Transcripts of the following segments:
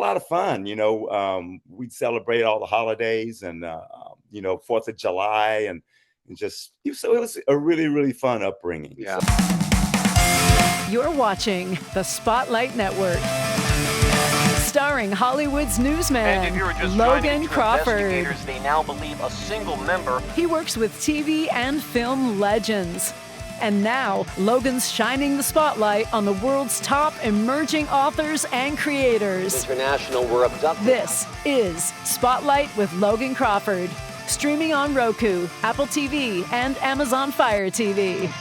lot of fun. We'd celebrate all the holidays and, 4th of July and just, so it was a really, really fun upbringing. Yeah. You're watching the Spotlight Network. Starring Hollywood's newsman, Logan Crawford. They now believe a single member. He works with TV and film legends. And now, Logan's shining the spotlight on the world's top emerging authors and creators. International were abducted. This is Spotlight with Logan Crawford. Streaming on Roku, Apple TV, and Amazon Fire TV.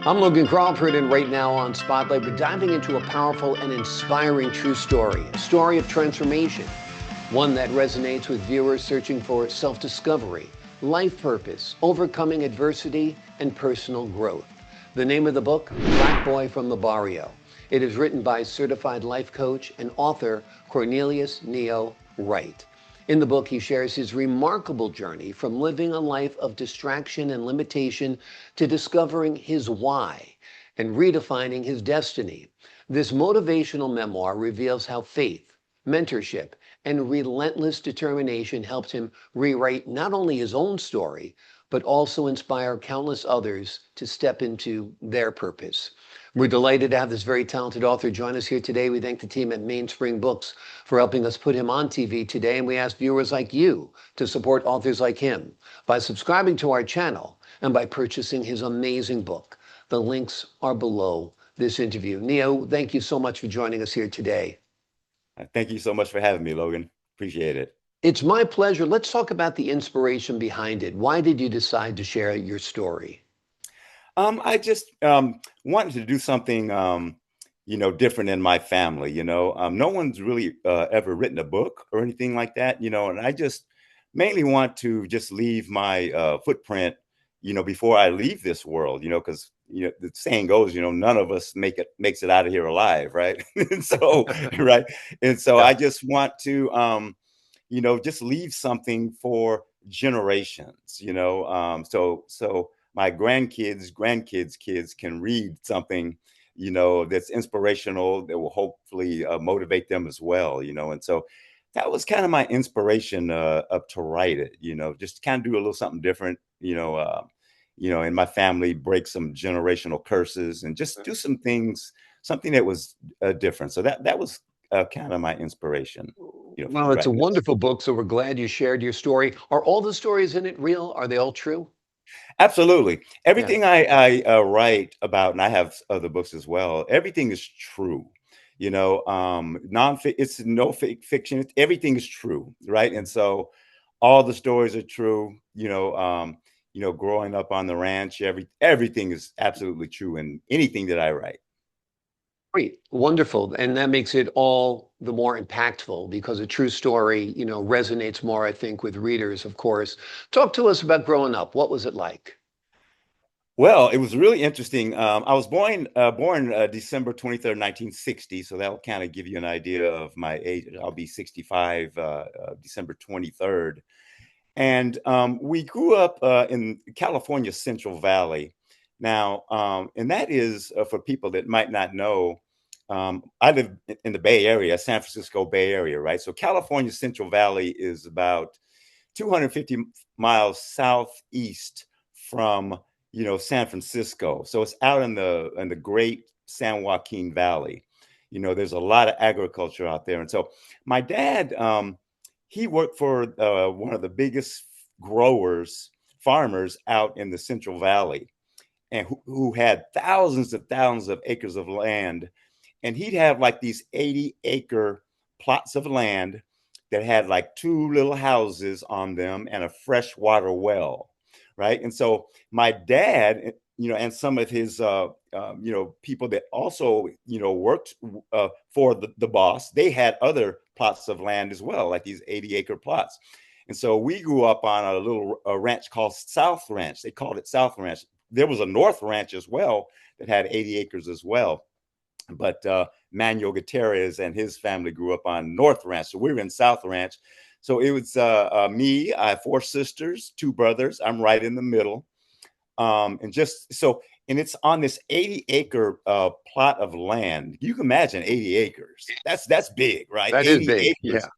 I'm Logan Crawford, and right now on Spotlight, we're diving into a powerful and inspiring true story, a story of transformation, one that resonates with viewers searching for self-discovery, life purpose, overcoming adversity, and personal growth. The name of the book, Black Boy from the Bario. It is written by certified life coach and author Cornelius Wright. In the book, he shares his remarkable journey from living a life of distraction and limitation to discovering his why and redefining his destiny. This motivational memoir reveals how faith, mentorship, and relentless determination helped him rewrite not only his own story, but also inspire countless others to step into their purpose. We're delighted to have this very talented author join us here today. We thank the team at Mainspring Books for helping us put him on TV today, and we ask viewers like you to support authors like him by subscribing to our channel and by purchasing his amazing book. The links are below this interview. Neo, thank you so much for joining us here today. Thank you so much for having me, Logan. Appreciate it. It's my pleasure. Let's talk about the inspiration behind it. Why did you decide to share your story? I just wanted to do something, different in my family. No one's really ever written a book or anything like that, and I just mainly want to just leave my footprint, before I leave this world, because, the saying goes, none of us makes it out of here alive. Right. And so, right. And so I just want to, just leave something for generations, so my grandkids' kids can read something, that's inspirational, that will hopefully motivate them as well, and so that was kind of my inspiration up to write it, just kind of do a little something different, in my family, break some generational curses and just do some things, something that was different. So that was kind of my inspiration. Well, it's a wonderful book, so we're glad you shared your story. Are all the stories in it real? Are they all true? Absolutely. Everything I write about, and I have other books as well, everything is true. It's no fake fiction. Everything is true, right? And so all the stories are true. Growing up on the ranch, everything is absolutely true in anything that I write. Great, wonderful, and that makes it all the more impactful because a true story, resonates more, I think, with readers. Of course, talk to us about growing up. What was it like? Well, it was really interesting. I was born December 23rd, 1960. So that'll kind of give you an idea of my age. I'll be 65 December 23rd. And we grew up in California Central Valley. Now, and that is for people that might not know, I live in the Bay Area, San Francisco Bay Area, right? So California Central Valley is about 250 miles southeast from San Francisco. So it's out in the great San Joaquin Valley. There's a lot of agriculture out there. And so my dad, he worked for one of the biggest farmers out in the Central Valley, and who had thousands of acres of land. And he'd have like these 80-acre plots of land that had like 2 little houses on them and a freshwater well. Right. And so my dad, and some of his, people that also, worked for the boss, they had other plots of land as well, like these 80-acre plots. And so we grew up on a little ranch called South Ranch. They called it South Ranch. There was a North Ranch as well that had 80 acres as well. But Manuel Gutierrez and his family grew up on North Ranch. So we were in South Ranch. So it was me. I have 4 sisters, 2 brothers. I'm right in the middle. And just so and it's on this 80-acre plot of land. You can imagine 80 acres. That's big, right? That is 80 big. Yeah. acres.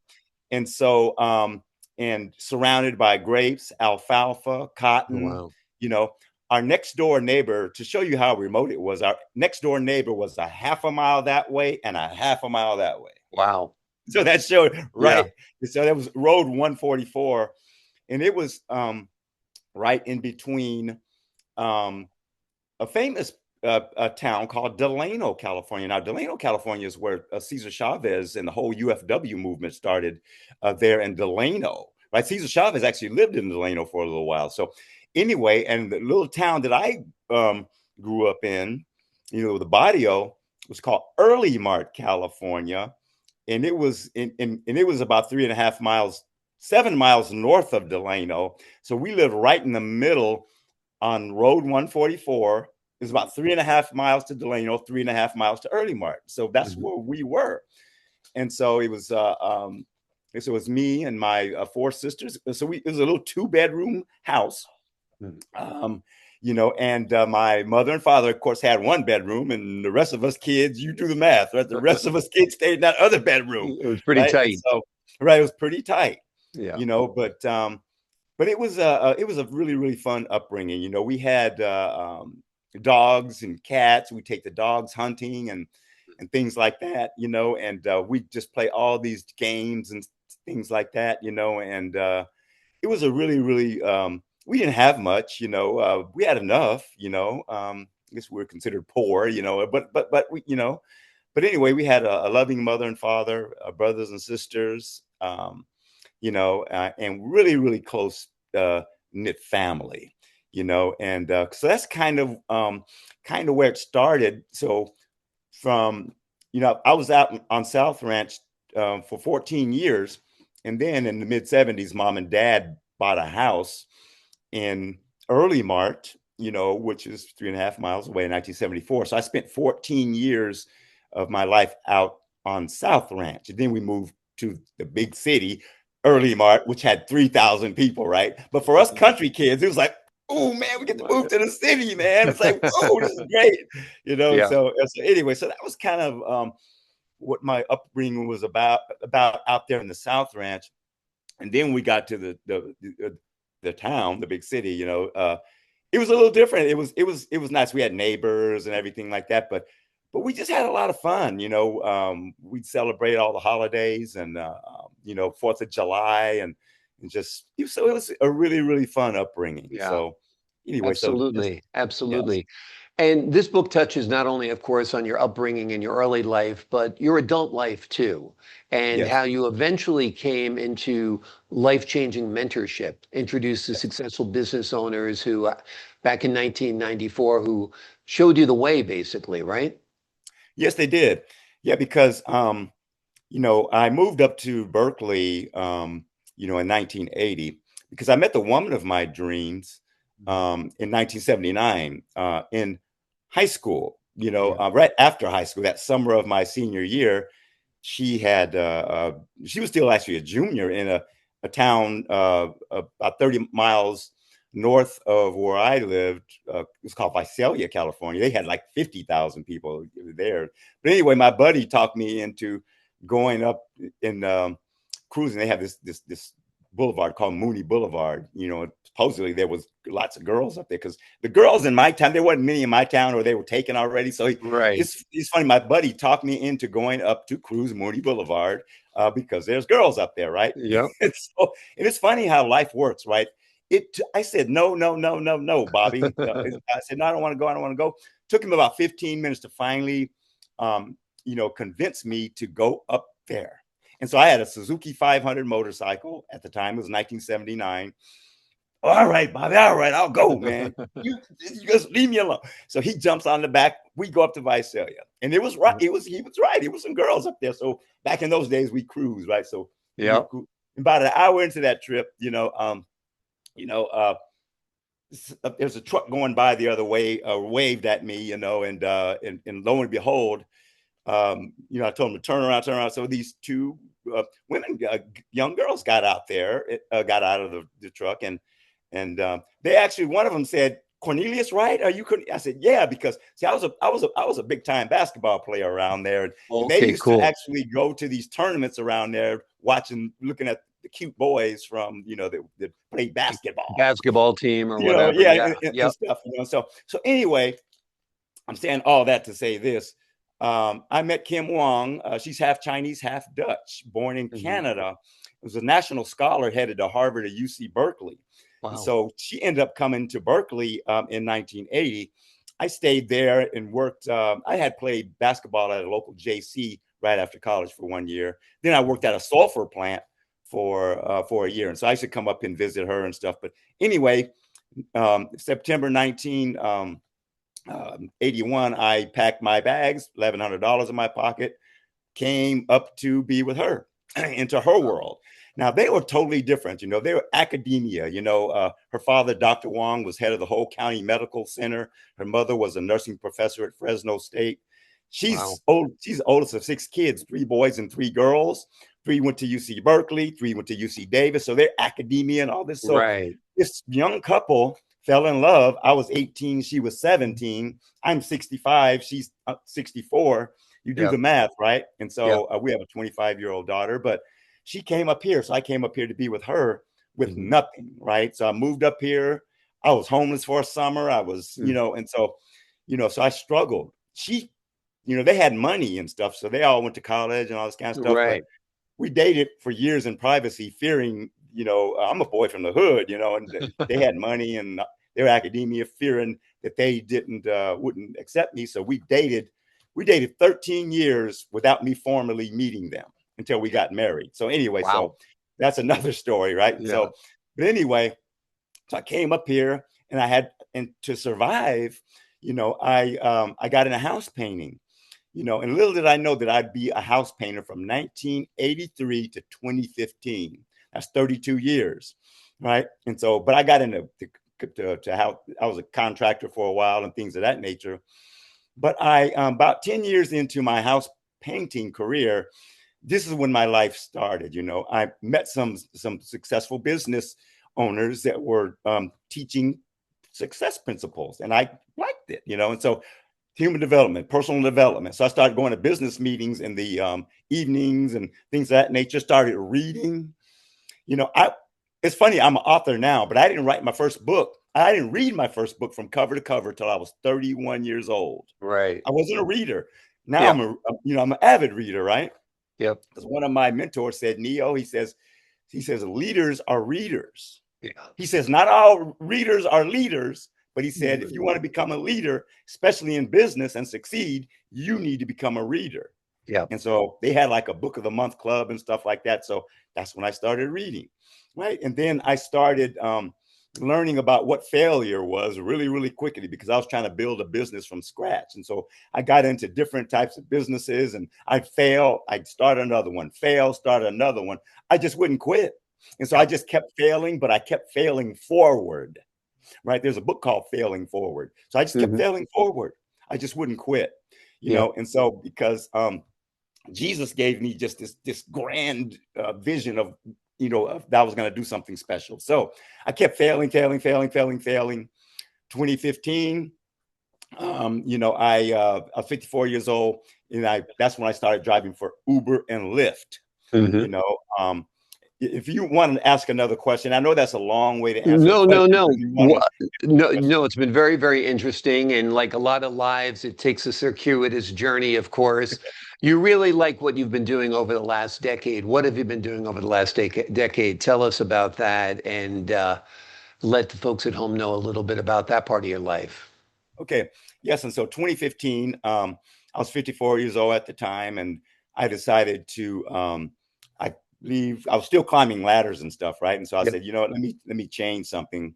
And so, and surrounded by grapes, alfalfa, Oh, cotton, wow. you know, our next door neighbor, to show you how remote it was, our next door neighbor was a half a mile that way and a half a mile that way. Wow. So that showed, Yeah. right. So that was road 144. And it was right in between a famous a town called Delano, California. Now, Delano, California is where Cesar Chavez and the whole UFW movement started there in Delano, right? Cesar Chavez actually lived in Delano for a little while. So anyway, and the little town that I grew up in, you know, the Bario, was called Early Mart, California. And it was and it was about 3.5 miles, 7 miles north of Delano. So we lived right in the middle on Road 144. It's about 3.5 miles to Delano, 3.5 miles to Early Mart. So that's Mhm. where we were. And so it was so it was me and my four sisters. So it was a little 2-bedroom house. Mhm. You know, and my mother and father, of course, had 1 bedroom, and the rest of us kids, you do the math, right? The rest of us kids stayed in that other bedroom, It was pretty right? And tight. so, right, it was pretty tight, Yeah. you know, but it was a really, really fun upbringing. You know, we had dogs and cats. We take the dogs hunting and things like that, you know, and we just play all these games and things like that, you know, and it was a really, really we didn't have much, you know. We had enough, you know. I guess we were considered poor, you know, but we, you know, but anyway, we had a loving mother and father, brothers and sisters. You know, and really, really close knit family, you know, and so that's kind of where it started. So from, you know, I was out on South Ranch for 14 years, and then in the mid 70s, mom and dad bought a house in Early Mart, you know, which is 3.5 miles away in 1974. So I spent 14 years of my life out on South Ranch, and then we moved to the big city, Early Mart, which had 3,000 people, right? But for us country kids, it was like, oh man, we get to move to the city, man. It's like, oh, this is great, you know. Yeah. So anyway, so that was kind of what my upbringing was about out there in the South Ranch. And then we got to the town, the big city, you know. It was a little different. It was nice. We had neighbors and everything like that, but we just had a lot of fun, you know. We'd celebrate all the holidays and you know, 4th of July and just so it was a really, really fun upbringing. Yeah. So anyway, so just Absolutely. yes, Absolutely. And this book touches not only, of course, on your upbringing and your early life, but your adult life too, and yes, how you eventually came into life-changing mentorship, introduced to yes, successful business owners who, back in 1994, who showed you the way, basically, right? yes, they did. Yeah, because you know, I moved up to Berkeley, you know, in 1980 because I met the woman of my dreams in 1979 in high school. You know, Yeah. right after high school, that summer of my senior year, she had she was still actually a junior in a town about 30 miles north of where I lived. It's called Visalia, California. They had like 50,000 people there. But anyway, my buddy talked me into going up in cruising. They have this boulevard called Mooney Boulevard. You know, supposedly there was lots of girls up there because the girls in my town, there wasn't many in my town or they were taken already. So Right. it's funny. My buddy talked me into going up to cruise Mooney Boulevard because there's girls up there, right? Yep. And it's funny how life works, right? I said no, no, no, no, no, Bobby. I said no, I don't want to go. I don't want to go. Took him about 15 minutes to finally you know, convince me to go up there. And so I had a Suzuki 500 motorcycle at the time. It was 1979. All right, Bobby. All right, I'll go, man. You just leave me alone. So he jumps on the back. We go up to Visalia, and it was right. He was right. It was some girls up there. So back in those days, we cruised, right? So we Yep. about an hour into that trip, you know, there's a truck going by the other way, waved at me, you know, and lo and behold, you know, I told them to turn around, turn around. So these two women, young girls, got out there, got out of the truck, and they actually, one of them said, Cornelius, Wright? Are you? I said, yeah, because see, I was a big time basketball player around there, and they Okay, used to cool. actually go to these tournaments around there, looking at the cute boys from that play basketball, Basketball team or whatever. yeah, Yeah. and Yep. stuff, So anyway, I'm saying all that to say this. I met Kim Wong. She's half Chinese, half Dutch, born in Mhm. Canada. Was a national scholar headed to Harvard or UC Berkeley. And Wow. so she ended up coming to Berkeley in 1980. I stayed there and worked. I had played basketball at a local JC right after college for 1 year. Then I worked at a sulfur plant for a year. And so I used to come up and visit her and stuff. But anyway, September 81, I packed my bags, $1,100 in my pocket, came up to be with her into her world. Now they were totally different. They were academia. Her father, Dr. Wong, was head of the whole county medical center. Her mother was a nursing professor at Fresno State. Wow. She's old. She's the oldest of 6 kids, 3 boys and 3 girls. 3 went to UC Berkeley, 3 went to UC Davis. So they're academia and all this. So Right. this young couple fell in love. I was 18, she was 17. I'm 65, she's 64. You do Yep. the math, right? And Yep. so we have a 25-year-old daughter, but she came up here. So I came up here to be with her with Mhm. nothing, right? So I moved up here. I was homeless for a summer. I was, Mm. and so, so I struggled. They had money and stuff. So they all went to college and all this kind of stuff. But Right. we dated for years in privacy, fearing, I'm a boy from the hood, and they had money and their academia, fearing that they wouldn't accept me. So we dated 13 years without me formally meeting them until we got married. So anyway, Wow. so that's another story, right? Yeah. But anyway, so I came up here and to survive, I got into house painting. And little did I know that I'd be a house painter from 1983 to 2015. That's 32 years, right? And so, but I got into to how I was a contractor for a while and things of that nature. But I, about 10 years into my house painting career, this is when my life started. I met some successful business owners that were teaching success principles, and I liked it. And so human development, personal development. So I started going to business meetings in the evenings and things of that nature. Started reading. I It's funny. I'm an author now, but I didn't write my first book. I didn't read my first book from cover to cover till I was 31 years old. Right. I wasn't a reader. Now Yep. I'm an avid reader, right? Yep. Because one of my mentors said, Neo, he says, leaders are readers. Yeah. He says, not all readers are leaders, but he said, if you want to Mhm. become a leader, especially in business and succeed, you need to become a reader. Yep. And so they had like a book of the month club and stuff like that. So that's when I started reading, right? And then I started learning about what failure was really, really quickly because I was trying to build a business from scratch. And so I got into different types of businesses and I'd fail, I'd start another one, fail, start another one. I just wouldn't quit. And so I Yep. just kept failing, but I kept failing forward, right? There's a book called Failing Forward. So I just kept Mhm. failing forward. I just wouldn't quit, Yep. And so because Jesus gave me just this grand vision of, that I was going to do something special. So I kept failing. 2015, I was 54 years old, and that's when I started driving for Uber and Lyft. Mhm. You know, if you want to ask another question, I know that's a long way to answer a No, question. no, But no. if you want to, No, no, it's been very, very interesting. And like a lot of lives, it takes a circuitous journey, of course. You really like what you've been doing over the last decade. What have you been doing over the last decade? Tell us about that and let the folks at home know a little bit about that part of your life. okay, yes, and so 2015, I was 54 years old at the time, and I decided to, I leave. I was still climbing ladders and stuff, right? And so I Yep. said, let me change something.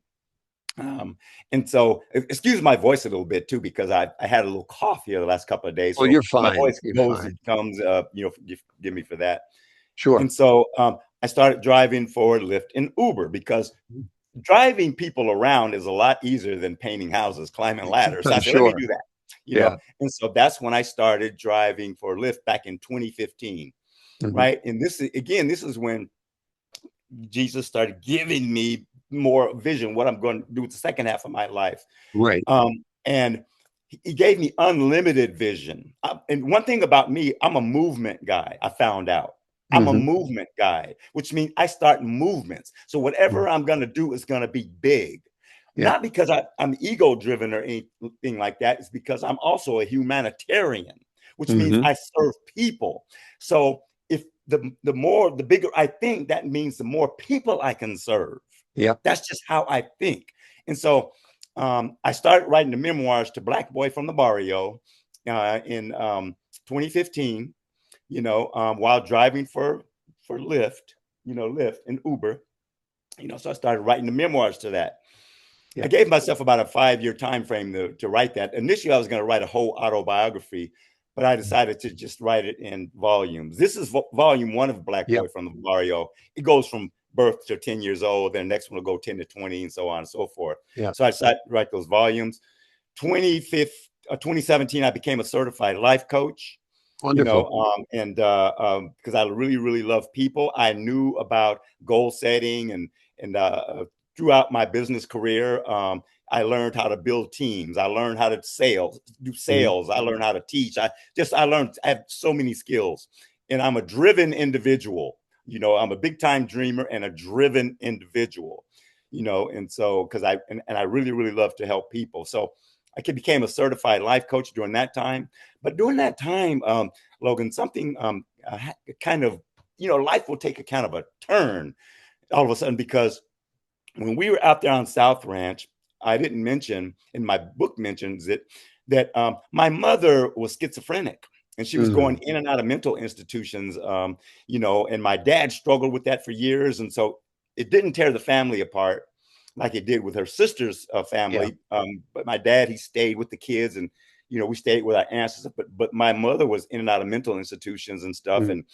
And so, excuse my voice a little bit too, because I had a little cough here the last couple of days, Oh, so you're my fine. voice You're goes fine. and comes. Forgive me for that. Sure. And so, I started driving for Lyft and Uber because driving people around is a lot easier than painting houses, climbing ladders. So I said, let me Sure. do that. Yeah. And so that's when I started driving for Lyft back in 2015, Mhm. right? And this is when Jesus started giving me more vision, what I'm going to do with the second half of my life. Right. And he gave me unlimited vision. And one thing about me, I'm a movement guy. I found out I'm a Mm-hmm. movement guy, which means I start movements. So whatever I'm going to do is going to be big. Yeah. Not because I'm ego driven or anything like that. It's because I'm also a humanitarian, which means Mm-hmm. I serve people. So if the bigger I think, that means the more people I can serve. Yeah. That's just how I think. And so I started writing the memoirs to Black Boy from the Barrio in 2015, while driving for Lyft, Lyft and Uber, so I started writing the memoirs to that. Yeah. I gave myself about a 5-year time frame to write that. Initially, I was going to write a whole autobiography, but I decided to just write it in volumes. This is volume 1 of Black Yeah. Boy from the Barrio. It goes from birth to 10 years old. Then the next one will go 10 to 20 and so on and so forth. Yeah. So I decided to write those volumes. 2017, I became a certified life coach. Wonderful. Because I really, really love people. I knew about goal setting and throughout my business career, I learned how to build teams. I learned how to do sales. I learned how to teach. I have so many skills, and I'm a driven individual. I'm a big time dreamer and a driven individual, and so because I really, really love to help people. So I became a certified life coach during that time. But during that time, Logan, something kind of, life will take a kind of a turn all of a sudden, because when we were out there on South Ranch, I didn't mention, in my book mentions it, that my mother was schizophrenic and she was going in and out of mental institutions, and my dad struggled with that for years. And so it didn't tear the family apart like it did with her sister's family. Yeah. But my dad, he stayed with the kids, and we stayed with our aunts. But my mother was in and out of mental institutions and stuff. And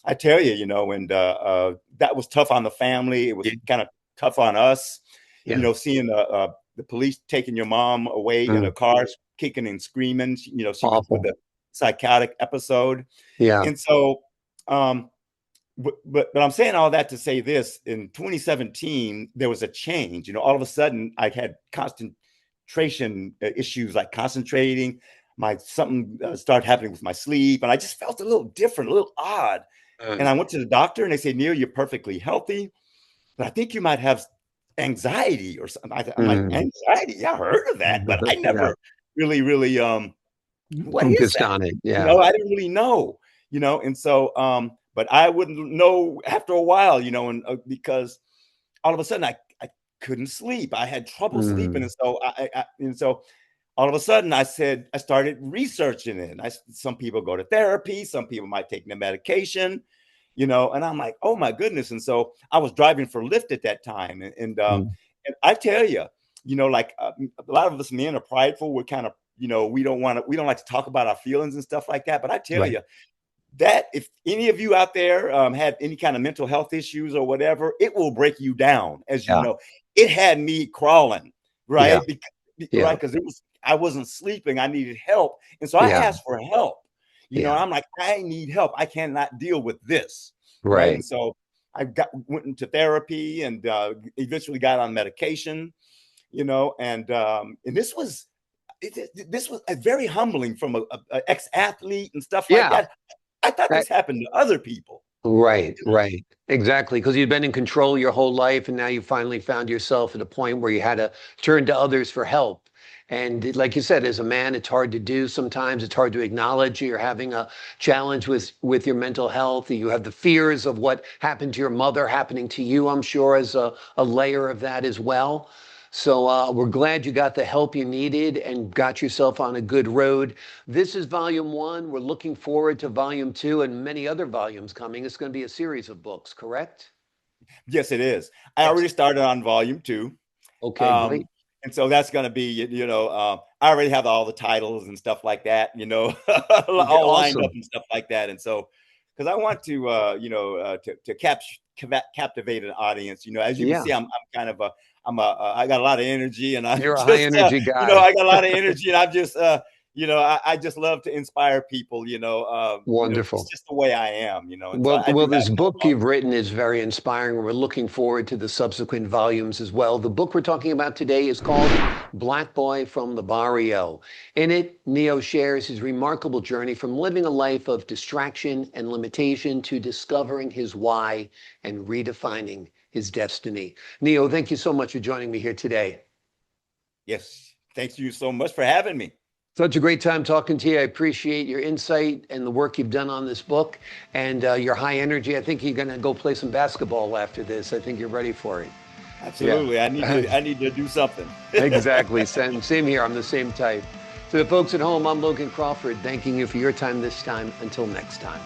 I tell you, and that was tough on the family. It was kind of tough on us, Yeah. seeing the police taking your mom away in a car, kicking and screaming. She was Awful. with a psychotic episode. Yeah. And so, but I'm saying all that to say this: in 2017, there was a change. All of a sudden, I had concentration issues, like concentrating. Something started happening with my sleep, and I just felt a little different, a little odd. And I went to the doctor, and they said, "Neil, you're perfectly healthy, but I think you might have anxiety or something." I'm like, anxiety? Yeah, I heard of that, but I Yeah. never really, what is Focused that? on it. Yeah. I didn't really know, and so, but I wouldn't know after a while, and because all of a sudden I couldn't sleep. I had trouble sleeping. And so so all of a sudden I started researching it. Some people go to therapy, some people might take the medication, and I'm like, oh my goodness. And so I was driving for Lyft at that time. And I tell you, like a lot of us men are prideful. We're kind of, we don't like to talk about our feelings and stuff like that. But I tell you that if any of you out there have any kind of mental health issues or whatever, it will break you down. As you know, it had me crawling, right? Right. Because I wasn't sleeping. I needed help. And so I asked for help. I'm like, I need help. I cannot deal with this. Right. And so I went into therapy and eventually got on medication, and this was very humbling from a ex-athlete and stuff like that. I thought this happened to other people. Right. Exactly. Because you've been in control your whole life, and now you finally found yourself at a point where you had to turn to others for help. And like you said, as a man, it's hard to do sometimes. It's hard to acknowledge you're having a challenge with your mental health. You have the fears of what happened to your mother happening to you, I'm sure, as a layer of that as well. So we're glad you got the help you needed and got yourself on a good road. This is volume 1. We're looking forward to volume 2 and many other volumes coming. It's going to be a series of books, correct? Yes, it is. I already started on volume 2. Okay, great. And so that's going to be, I already have all the titles and stuff like that, all lined up and stuff like that. And so, because I want to, to captivate an audience, as you can see, I'm kind of I got a lot of energy, and You're a high energy guy. I got a lot of energy, and I'm just, I just love to inspire people, it's Wonderful. just the way I am, and so Well, I do this have no book you've written is very inspiring. We're looking forward to the subsequent volumes as well. The book we're talking about today is called Black Boy from the Barrio. In it, Neo shares his remarkable journey from living a life of distraction and limitation to discovering his why and redefining his destiny. Neo, thank you so much for joining me here today. Yes. Thanks you so much for having me. Such a great time talking to you. I appreciate your insight and the work you've done on this book and your high energy. I think you're going to go play some basketball after this. I think you're ready for it. Absolutely. Yeah. I need to do something. Exactly. Same here. I'm the same type. To the folks at home, I'm Logan Crawford, thanking you for your time this time. Until next time.